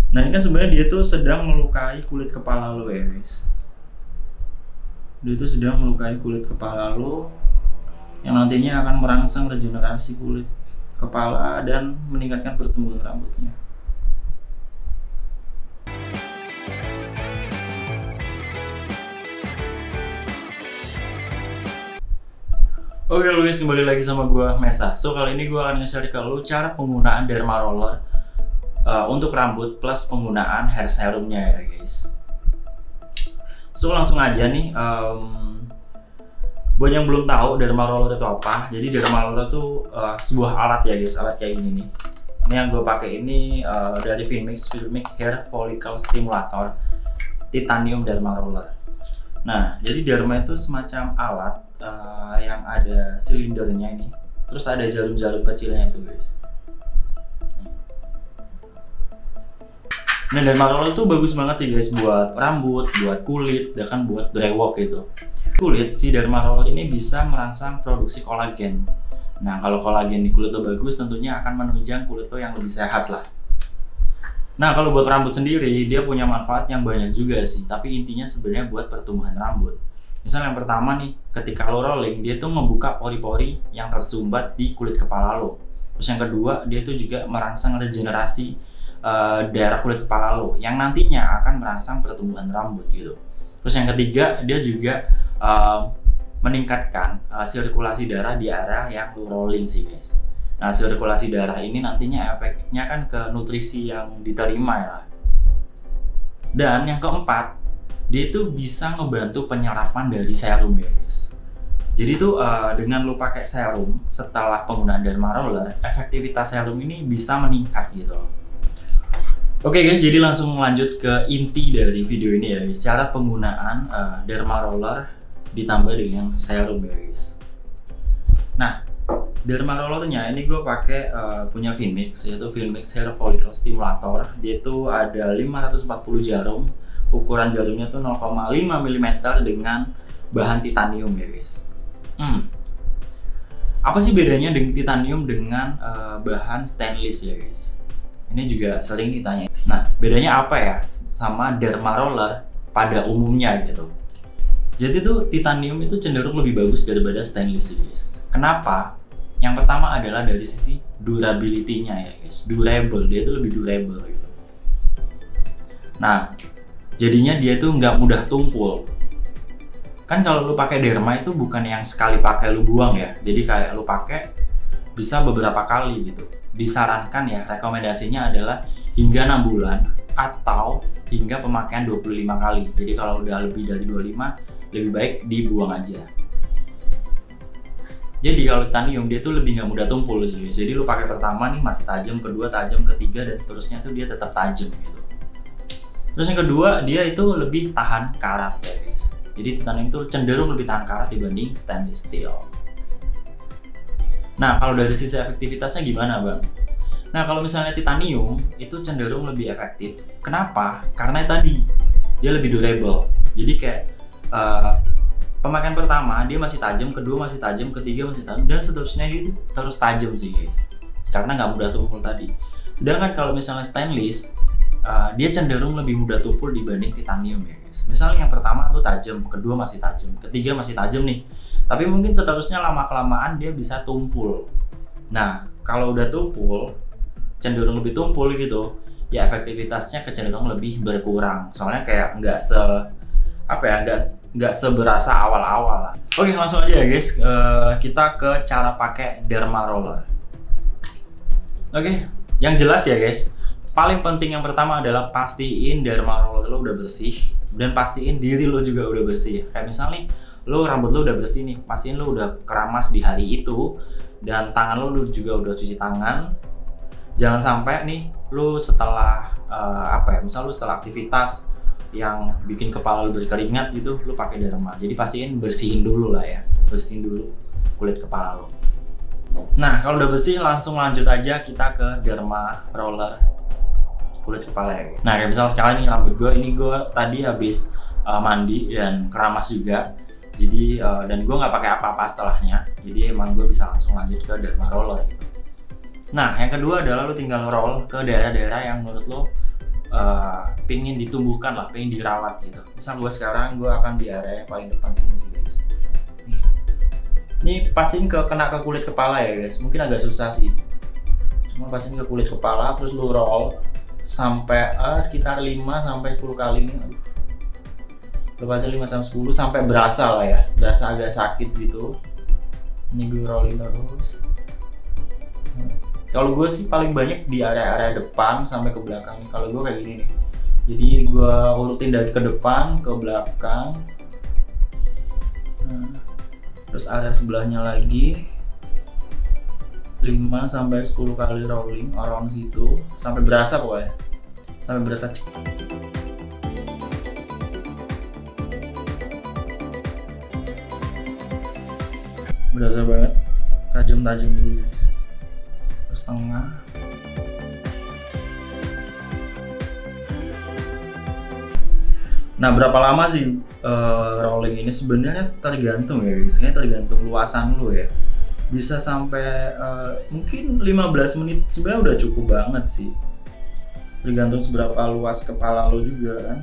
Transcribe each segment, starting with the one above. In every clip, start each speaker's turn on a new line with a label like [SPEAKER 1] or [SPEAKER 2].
[SPEAKER 1] Nah ini kan sebenarnya dia tuh sedang melukai kulit kepala lo ya guys. Dia tuh sedang melukai kulit kepala lo yang nantinya akan merangsang regenerasi kulit kepala dan meningkatkan pertumbuhan rambutnya. Oke guys, kembali lagi sama gua Mesa. So kali ini gua akan nge-share ke lu cara penggunaan derma roller untuk rambut plus penggunaan hair serumnya ya guys. So langsung aja nih, buat yang belum tahu derma roller itu apa. Jadi derma roller itu sebuah alat ya guys, alat kayak gini nih. Ini yang gue pakai ini dari Finmix Hair Follicle Stimulator Titanium Derma Roller. Nah, jadi derma itu semacam alat yang ada silindernya ini, terus ada jarum-jarum kecilnya itu guys. Nah, derma roller itu bagus banget sih guys buat rambut, buat kulit, bahkan buat brewok gitu. Kulit si derma roller ini bisa merangsang produksi kolagen. Nah, kalau kolagen di kulit lo bagus, tentunya akan menunjang kulit lo yang lebih sehat lah. Nah, kalau buat rambut sendiri, dia punya manfaat yang banyak juga sih. Tapi intinya sebenarnya buat pertumbuhan rambut. Misal yang pertama nih, ketika lo rolling, dia tuh membuka pori-pori yang tersumbat di kulit kepala lo. Terus yang kedua, dia tuh juga merangsang regenerasi daerah kulit kepala lo, yang nantinya akan merangsang pertumbuhan rambut gitu. Terus yang ketiga, dia juga meningkatkan sirkulasi darah di area yang lo rolling sih guys. Nah, sirkulasi darah ini nantinya efeknya kan ke nutrisi yang diterima ya. Dan yang keempat, dia itu bisa ngebantu penyerapan dari serum ya guys. Jadi tuh dengan lo pakai serum setelah penggunaan derma roller, efektivitas serum ini bisa meningkat gitu. Oke guys, jadi langsung lanjut ke inti dari video ini ya guys. Cara penggunaan derma roller ditambah dengan serum ya guys. Nah, derma rollernya ini gue pakai punya Finmix, yaitu Finmix Hair Follicle Stimulator. Dia itu ada 540 jarum, ukuran jarumnya tuh 0,5 mm dengan bahan titanium ya guys. Apa sih bedanya dengan titanium dengan bahan stainless ya guys? Ini juga sering ditanya. Nah, bedanya apa ya sama derma roller pada umumnya gitu? Jadi tuh titanium itu cenderung lebih bagus daripada stainless ya guys. Kenapa? Yang pertama adalah dari sisi durability-nya ya guys, durable, dia itu lebih durable gitu. Nah, jadinya dia itu nggak mudah tumpul. Kan kalau lu pakai derma itu bukan yang sekali pakai lu buang ya, jadi kayak lu pakai bisa beberapa kali gitu. Disarankan ya, rekomendasinya adalah hingga 6 bulan atau hingga pemakaian 25 kali. Jadi kalau udah lebih dari 25, lebih baik dibuang aja. Jadi kalau titanium dia tuh lebih nggak mudah tumpul sih. Jadi lu pakai pertama nih masih tajam, kedua tajam, ketiga dan seterusnya tuh dia tetap tajam gitu. Terus yang kedua dia itu lebih tahan karat ya guys. Jadi titanium tuh cenderung lebih tahan karat dibanding stainless steel. Nah kalau dari sisi efektivitasnya gimana bang? Nah kalau misalnya titanium itu cenderung lebih efektif. Kenapa? Karena tadi dia lebih durable. Jadi kayak pemakaian pertama dia masih tajam, kedua masih tajam, ketiga masih tajam, dan seterusnya itu terus tajam sih guys, karena nggak mudah tumpul tadi. Sedangkan kalau misalnya stainless, dia cenderung lebih mudah tumpul dibanding titanium ya guys. Misalnya yang pertama tuh tajam, kedua masih tajam, ketiga masih tajam nih, tapi mungkin seterusnya lama kelamaan dia bisa tumpul. Nah kalau udah tumpul, cenderung lebih tumpul gitu, ya efektivitasnya kecenderung lebih berkurang. Soalnya kayak nggak seberasa awal-awal lah. Oke langsung aja ya guys, kita ke cara pakai derma roller. Oke, yang jelas ya guys, paling penting yang pertama adalah pastiin derma roller lo udah bersih, dan pastiin diri lo juga udah bersih. Kayak misalnya lo rambut lo udah bersih nih, pastiin lo udah keramas di hari itu, dan tangan lo juga udah cuci tangan. Jangan sampai nih lo setelah misal lo setelah aktivitas yang bikin kepala lu berkeringat gitu, lu pakai derma. Jadi pastiin bersihin dulu lah ya, bersihin dulu kulit kepala lu. Nah kalau udah bersih langsung lanjut aja kita ke derma roller kulit kepala ya. Nah kayak misal sekarang nih rambut gue ini, gue tadi habis mandi dan keramas juga. Jadi dan gue nggak pakai apa-apa setelahnya. Jadi emang gue bisa langsung lanjut ke derma roller gitu. Nah yang kedua adalah lu tinggal roll ke daerah-daerah yang menurut lo pengen ditumbuhkan lah, pengen dirawat gitu. Misal gue sekarang gue akan di area yang paling depan sini sih guys. Ini pastiin kena ke kulit kepala ya guys, mungkin agak susah sih. Cuma pastiin ke kulit kepala, terus lu roll sampai sekitar 5-10 kali ini. Aduh. Lepasnya 5-10 sampai berasa lah ya, berasa agak sakit gitu. Ini gue rolling terus. Kalau gue sih paling banyak di area-area depan sampai ke belakang. Kalau gue kayak gini nih. Jadi gue urutin dari ke depan ke belakang. Terus area sebelahnya lagi 5-10 kali rolling around situ sampai berasa pokoknya. Sampai berasa cek. Berasa banget. Tajam-tajam dulu guys. Setengah. Nah, berapa lama sih rolling ini? Sebenarnya tergantung ya guys, tergantung luasan lu ya. Bisa sampai mungkin 15 menit sebenarnya udah cukup banget sih. Tergantung seberapa luas kepala lu juga kan.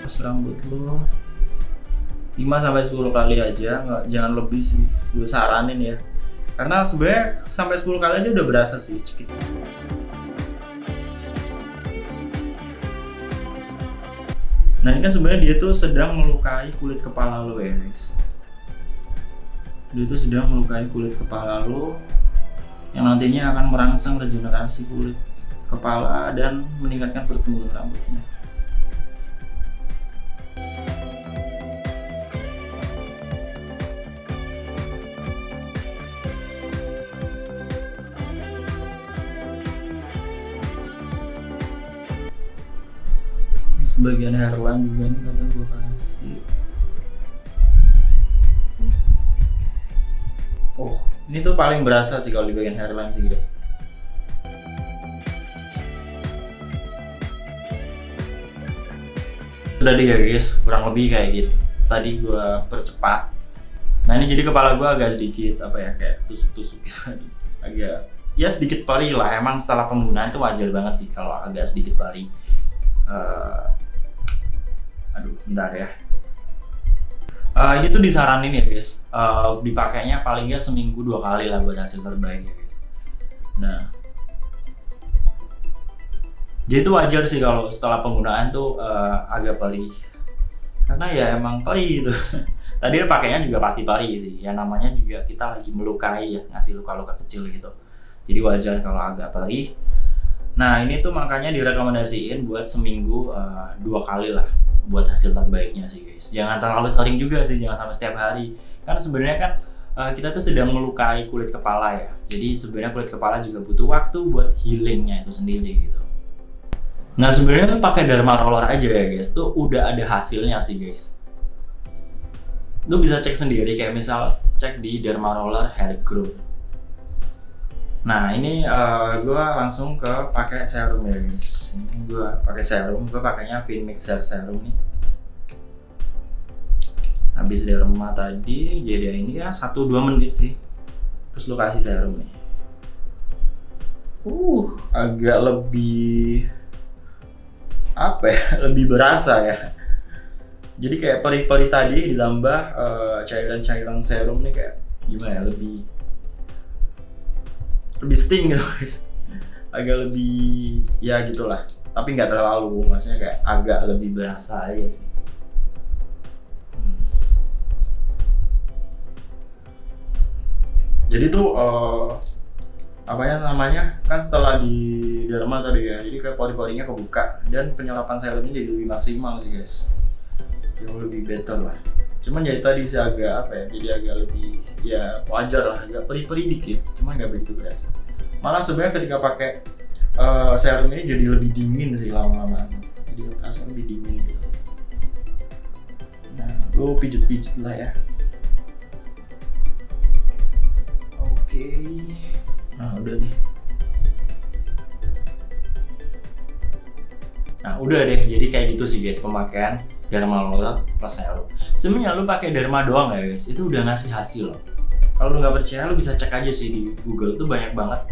[SPEAKER 1] Terus rambut lu 5-10 kali aja, jangan lebih sih, gue saranin ya. Karena sebenarnya sampai 10 kali aja udah berasa sih sedikit. Nah ini kan sebenarnya dia tuh sedang melukai kulit kepala lo ya guys. Dia tuh sedang melukai kulit kepala lo yang nantinya akan merangsang regenerasi kulit kepala dan meningkatkan pertumbuhan rambutnya. Sebagian hairline juga nih kadang gue kasih. Oh, ini tuh paling berasa sih kalau di bagian hairline sih guys. Udah deh ya guys, kurang lebih kayak gitu. Tadi gue percepat. Nah ini jadi kepala gue agak sedikit apa ya, kayak tusuk-tusuk gitu. Agak ya sedikit perih lah. Emang setelah penggunaan itu wajar banget sih kalau agak sedikit perih. Aduh, bentar ya. Ini tuh disaranin ya guys, dipakainya paling nggak seminggu 2 kali lah buat hasil terbaik ya guys. Nah, jadi itu wajar sih kalau setelah penggunaan tuh agak perih, karena ya emang perih gitu. Tadi pakainya juga pasti perih sih, ya namanya juga kita lagi melukai ya, ngasih luka-luka kecil gitu. Jadi wajar kalau agak perih. Nah ini tuh makanya direkomendasiin buat seminggu 2 kali lah buat hasil terbaiknya sih guys. Jangan terlalu sering juga sih, jangan sampai setiap hari. Karena sebenarnya kan kita tuh sedang melukai kulit kepala ya. Jadi sebenarnya kulit kepala juga butuh waktu buat healingnya itu sendiri gitu. Nah sebenarnya tuh pakai derma roller aja ya guys, tuh udah ada hasilnya sih guys. Lu bisa cek sendiri, kayak misal cek di derma roller hair growth. Nah ini gue langsung ke pakai serum ya guys. Ini gue pakai serum, gue pakainya Finmixer serum nih. Habis derma tadi, jadi ini ya 1-2 menit sih. Terus lu kasih serum nih. Agak lebih apa ya? Lebih berasa ya. Jadi kayak perih-perih tadi ditambah cairan-cairan serum nih kayak gimana ya? Lebih sting gitu guys, agak lebih ya gitulah, tapi nggak terlalu, maksudnya kayak agak lebih berasa aja sih. Jadi tuh apa ya namanya, kan setelah di derma tadi ya, jadi kayak pori-porinya kebuka dan penyerapan serumnya jadi lebih maksimal sih guys, jauh lebih better lah. Cuman ya tadi sih agak apa ya, jadi agak lebih ya wajar lah, agak perih-perih dikit, cuman nggak begitu berasa. Malah sebenarnya ketika pakai serum ini jadi lebih dingin sih lama-lama, jadi rasa lebih dingin gitu. Nah, lu pijet-pijet lah ya. Oke. Nah udah nih. Nah udah deh, jadi kayak gitu sih guys pemakaian derma roller plus serum. Sebenarnya lu pakai derma doang ya guys, itu udah ngasih hasil loh. Kalau lu nggak percaya, lu bisa cek aja sih di Google, itu banyak banget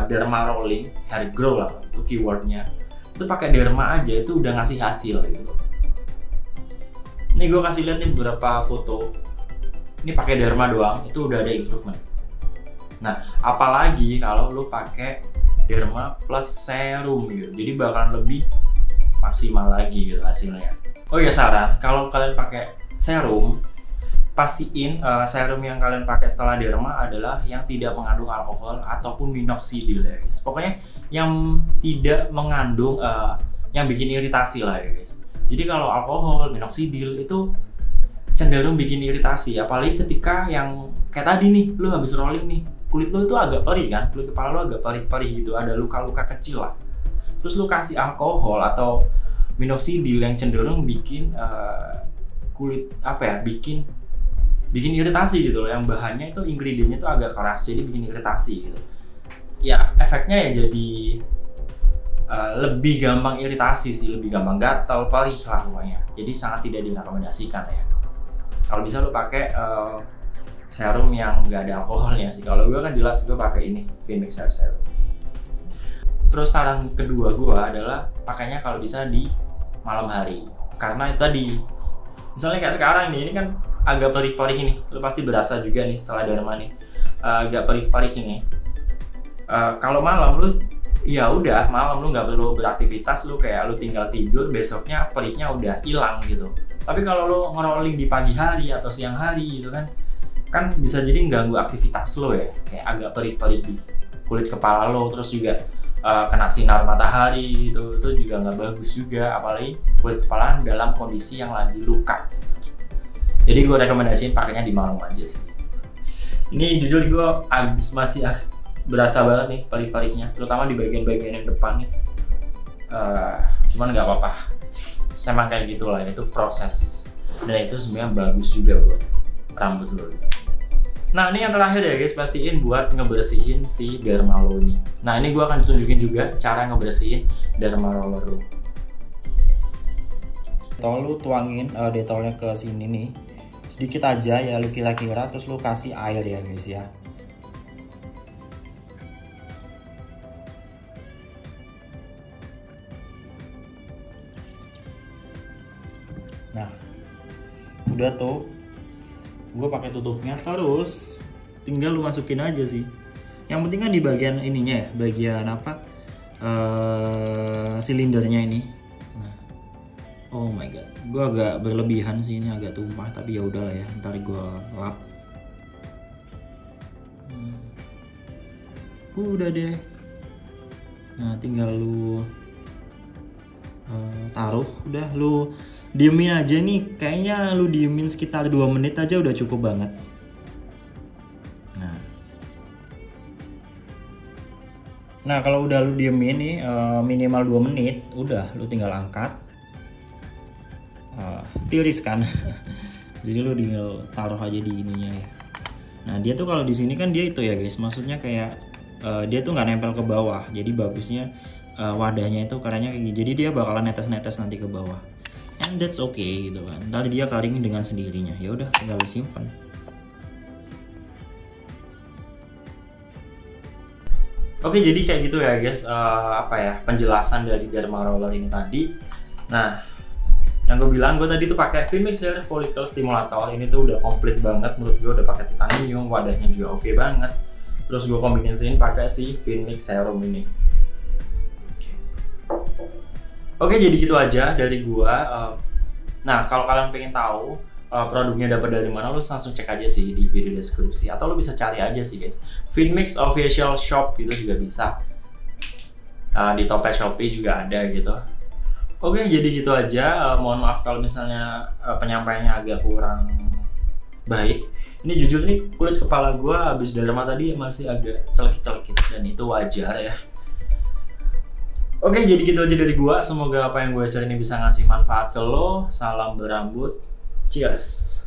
[SPEAKER 1] derma rolling hair grow lah itu keywordnya. Itu pakai derma aja itu udah ngasih hasil gitu. Ini gue kasih lihat nih beberapa foto. Ini pakai derma doang itu udah ada improvement. Nah, apalagi kalau lu pakai derma plus serum gitu, jadi bakalan lebih maksimal lagi gitu hasilnya. Oh ya, saran kalau kalian pakai serum, pastiin serum yang kalian pakai setelah derma adalah yang tidak mengandung alkohol ataupun minoxidil ya guys. Pokoknya yang tidak mengandung yang bikin iritasi lah ya guys. Jadi kalau alkohol, minoxidil itu cenderung bikin iritasi, apalagi ketika yang kayak tadi nih, lu habis rolling nih, kulit lu itu agak perih kan, kulit kepala lu agak perih-perih gitu, ada luka-luka kecil lah. Terus lu kasih alkohol atau minoxidil yang cenderung bikin kulit apa ya, bikin iritasi gitu loh, yang bahannya itu ingredientnya itu agak keras, jadi bikin iritasi gitu. Ya efeknya ya jadi lebih gampang iritasi sih, lebih gampang gatal, perih lah pokoknya. Jadi sangat tidak direkomendasikan ya. Kalau bisa lo pakai serum yang nggak ada alkoholnya sih. Kalau gue kan jelas gue pakai ini Phoenix Hair Serum. Terus saran kedua gue adalah pakainya kalau bisa di malam hari, karena itu tadi misalnya kayak sekarang nih, ini kan agak perih-perih ini, lo pasti berasa juga nih setelah derma nih agak perih-perih ini. Kalau malam lu ya udah, malam lu nggak perlu beraktivitas, lu kayak lu tinggal tidur, besoknya perihnya udah hilang gitu. Tapi kalau lu ngerolling di pagi hari atau siang hari gitu kan bisa jadi ganggu aktivitas lo ya, kayak agak perih-perih di kulit kepala lo, terus juga kena sinar matahari gitu, itu juga nggak bagus juga, apalagi kulit kepala dalam kondisi yang lagi luka. Jadi gue rekomendasiin pakainya di malam aja sih. Ini jujur gue masih berasa banget nih perih-perihnya, terutama di bagian-bagian yang depan nih. Cuman nggak apa-apa, memang kayak gitulah, itu proses, dan itu sebenarnya bagus juga buat rambut lo. Nah ini yang terakhir ya guys, pastiin buat ngebersihin si derma lo ini. Nah ini gue akan tunjukin juga cara ngebersihin derma roller lo. Detol lu tuangin detolnya ke sini nih, sedikit aja ya lu kira-kira, terus lu kasih air ya guys ya. Nah udah tuh, gue pakai tutupnya, terus tinggal lu masukin aja sih. Yang penting kan di bagian ininya ya, bagian apa, silindernya ini. Nah, oh my god, gue agak berlebihan sih, ini agak tumpah, tapi ya udahlah ya, ntar gue lap. Udah deh. Nah tinggal lu taruh, udah lu diemin aja nih, kayaknya lu diemin sekitar 2 menit aja udah cukup banget. Nah kalau udah lu diemin nih minimal 2 menit, udah lu tinggal angkat. Tiris kan. Jadi lu tinggal taruh aja di ininya ya. Nah dia tuh kalau di sini kan dia itu ya guys, maksudnya kayak dia tuh nggak nempel ke bawah, jadi bagusnya wadahnya itu caranya kayak gini, jadi dia bakalan netes-netes nanti ke bawah. And that's okay gitu kan. Nanti dia kering dengan sendirinya. Ya udah tinggal disimpan. Oke, jadi kayak gitu ya guys, apa ya, penjelasan dari derma roller ini tadi. Nah, yang gue bilang, gue tadi tuh pakai Phoenix Hair Follicle Stimulator. Ini tuh udah komplit banget menurut gue, udah pakai titanium, wadahnya juga oke banget. Terus gue kombinasiin pakai si Phoenix Serum ini. Oke, jadi gitu aja dari gua. Nah, kalau kalian pengen tahu produknya dapat dari mana, lu langsung cek aja sih di video deskripsi, atau lu bisa cari aja sih guys, Phoenix Official Shop gitu juga bisa. Di Topet Shopee juga ada gitu. Oke, jadi gitu aja. Mohon maaf kalau misalnya penyampaiannya agak kurang baik. Ini jujur nih, kulit kepala gua habis derma tadi masih agak celekit-celekit, dan itu wajar ya. Oke, jadi gitu aja dari gua. Semoga apa yang gue share ini bisa ngasih manfaat ke lo. Salam berambut. Cheers.